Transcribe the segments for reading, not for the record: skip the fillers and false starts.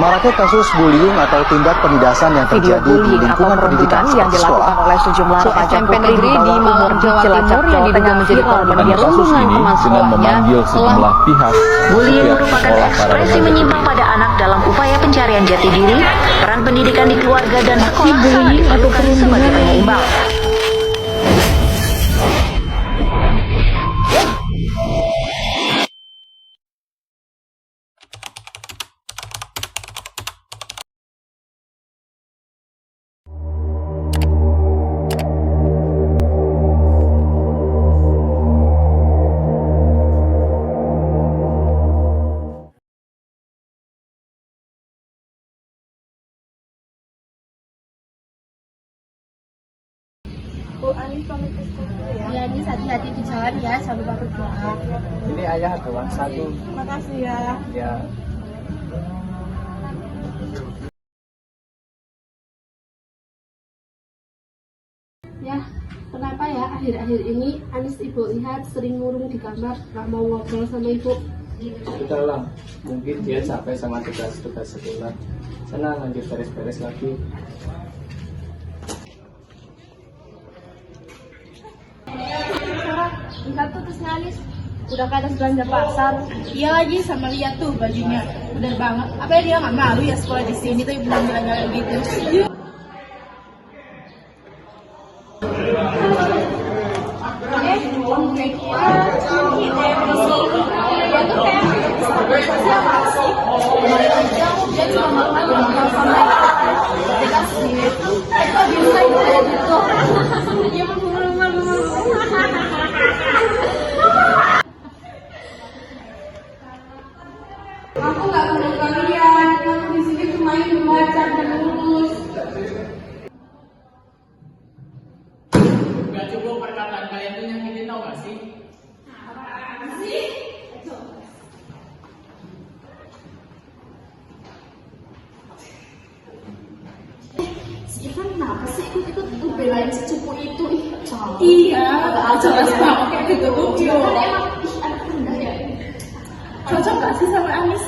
Maraknya kasus bullying atau tindak penindasan yang terjadi di lingkungan pendidikan yang dilakukan oleh sejumlah remaja SMP putri negeri di Malang, Jawa Timur yang diduga menjadi korban kasus ini dengan memanggil sejumlah pihak. Bullying merupakan ekspresi menyimpang pada anak dalam upaya pencarian jati diri, peran pendidikan di keluarga dan sekolah sangat diperlukan sebagai penyeimbang. Bu Anis pamit ke sekolah dulu ya. Ya, Anis hati-hati di jalan ya, jangan lupa berdoa. Ini ayah ada uang satu. Makasih ya. Ya. Ya, kenapa ya akhir-akhir ini Anis ibu lihat sering ngurung di kamar, gak mau ngobrol sama ibu? Betul lah, mungkin dia capek sama tugas-tugas sekolah. Sana lanjut beres-beres lagi. Lihat tuh terusnya Anis, udah ke atas belanja pasar. Iya lagi, sama lihat tuh bajunya, bener banget. Apa ya dia nggak malu ya sekolah di sini tuh bilang jalan gitu. Aku nggak perlu kalian, aku di sini cuma ingin belajar dan lulus. Gak cukup perkataan kalian tuh nyakitin, tau gak sih? Apa sih? Si Ivan kenapa sih ikut-ikut belain si cupu itu? Iya, jelas banget kayak gitu lucu. Kan emang anak rendah ya. Cocok gak sih sama Anis?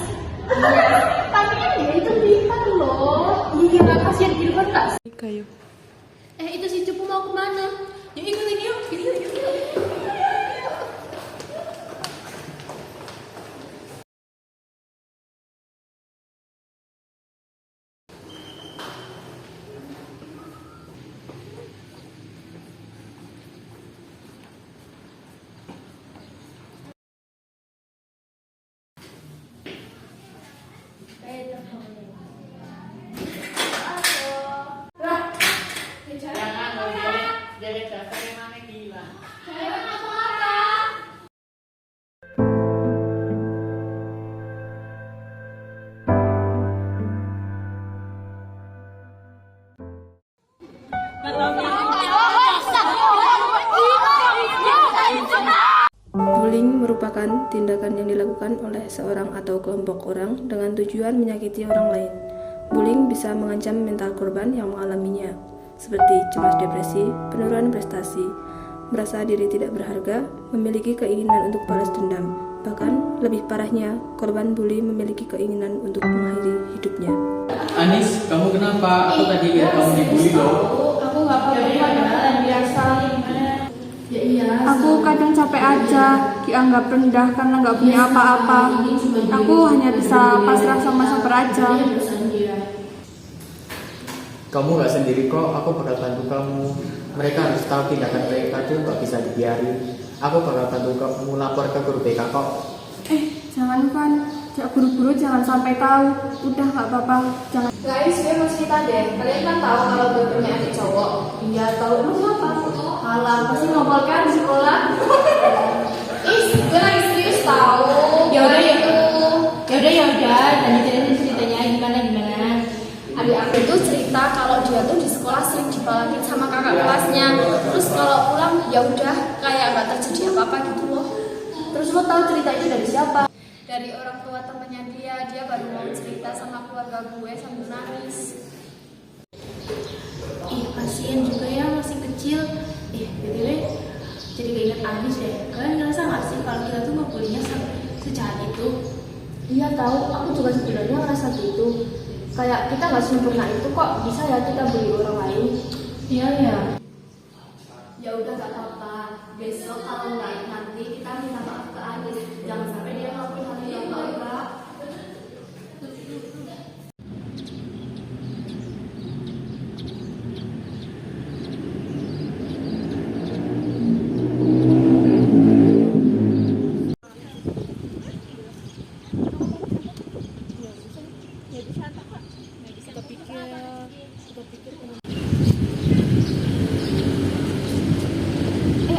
Tapi kan dia itu Ivan loh. Iya, gak kasihan Ivan gak sih? Itu si cupu mau kemana? Yuk ikutin yuk. Bullying merupakan tindakan yang dilakukan oleh seorang atau kelompok orang dengan tujuan menyakiti orang lain. Bullying bisa mengancam mental korban yang mengalaminya, seperti cemas depresi, penurunan prestasi, merasa diri tidak berharga, memiliki keinginan untuk balas dendam. Bahkan, lebih parahnya, korban bully memiliki keinginan untuk mengakhiri hidupnya. Anis, kamu kenapa? Aku tadi lihat kamu dibully loh. Aku nggak apa-apa, dan biasa. Ya iya. Aku kadang capek aja, dianggap rendah karena nggak punya apa-apa. Aku hanya bisa pasrah sama sabar aja. Kamu gak sendiri kok, aku bakal bantu kamu. Mereka harus tahu tindakan mereka tuh gak bisa dibiarin. Aku bakal bantu kamu lapor ke guru BK kok. Jangan Van, buru-buru jangan sampai tahu. Udah nggak apa-apa, jangan. Guys, gue mau cerita deh. Kalian kan tahu kalau gue punya adik cowok. Iya, tahu lu apa? Alah, pasti ngobrol kan di sekolah. Gue lagi serius tahu. Yaudah, lanjutin ceritanya gimana. Adik aku itu cerita kalau dia tuh di sekolah sering dibalakin sama kakak kelasnya. Terus kalau pulang ya udah kayak nggak terjadi apa-apa gitu loh. Terus lo tahu cerita itu dari siapa? Dari orang tua temennya dia baru mau cerita sama keluarga gue sambil nangis. Kasian juga ya, masih kecil. BTW, jadi keinget Anis deh. Kalian ngerasa nggak sih kalau kita tuh ngebulinya sejahat itu? Iya tahu, aku juga sebenarnya ngerasa gitu. Kayak kita nggak sempurna itu kok bisa ya kita bully orang lain. Iya ya. Ya udah gak apa-apa. Besok kalau nggak nanti kita minta maaf ke Anis. Jangan sampai dia ngelakuin hal yang nggak baik.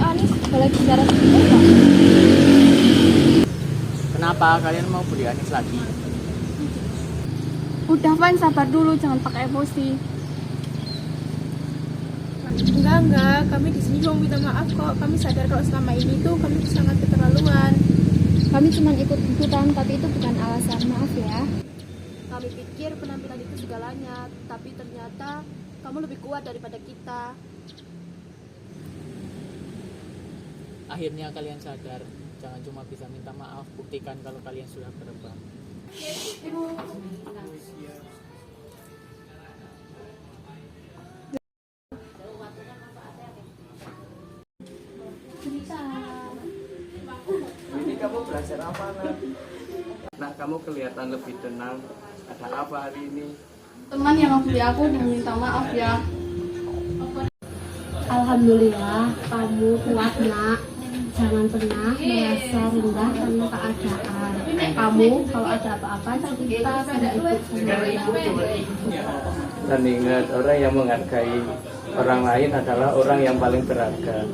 Anis, boleh bicara sebentar nggak? Kenapa kalian mau bully Anis lagi? Udah Van, sabar dulu, jangan pakai emosi. Enggak, kami di sini cuma minta maaf kok. Kami sadar kalau selama ini tuh kami sangat keterlaluan. Kami cuma ikut-ikutan, tapi itu bukan alasan, maaf ya. Kami pikir penampilan itu segalanya, tapi ternyata kamu lebih kuat daripada kita. Akhirnya kalian sadar, jangan cuma bisa minta maaf, buktikan kalau kalian sudah berubah. Ini kamu belajar apa, Nak? Nah, kamu kelihatan lebih tenang. Ada apa hari ini? Teman yang bully aku minta maaf ya. Alhamdulillah, kamu kuat nak. Jangan pernah merasa rendah karena keadaan. Kamu kalau ada apa-apa cerita sama ibu sama ayah. Dan ingat, orang yang menghargai orang lain adalah orang yang paling berharga.